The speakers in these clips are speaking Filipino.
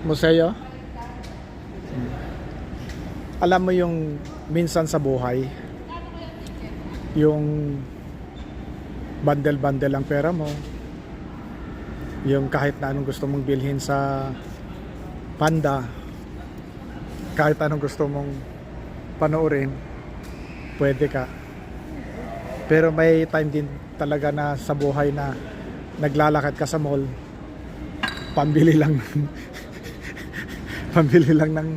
Museo? Alam mo yung minsan sa buhay, yung bandel-bandel ang pera mo, yung kahit na anong gusto mong bilhin sa Panda, kahit anong gusto mong panoorin, pwede ka. Pero may time din talaga na sa buhay na naglalakad ka sa mall, pambili lang pambili lang ng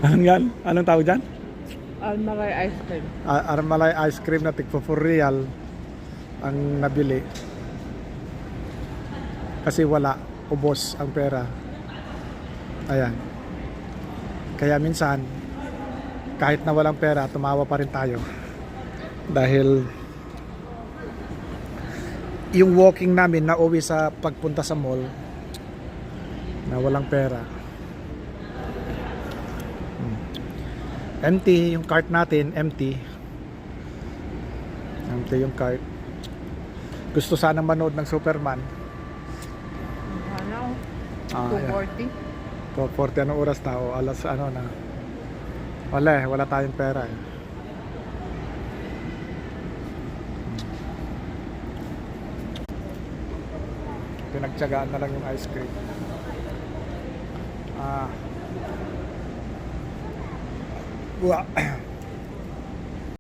anong yan? Anong tawag dyan? Almaray ice cream. Armalay ice cream na tigpo 4 real ang nabili kasi wala, ubos ang pera. Ayan, kaya minsan kahit na walang pera, tumawa pa rin tayo dahil yung walking namin na uwi sa pagpunta sa mall na walang pera, empty yung cart natin, empty yung cart. Gusto sanang manood ng Superman. Ano? Ayan. 240. 4:40 anong oras na? O alas ano na? Wala tayong pera eh. Pinagtiyagaan na lang yung ice cream. Wow.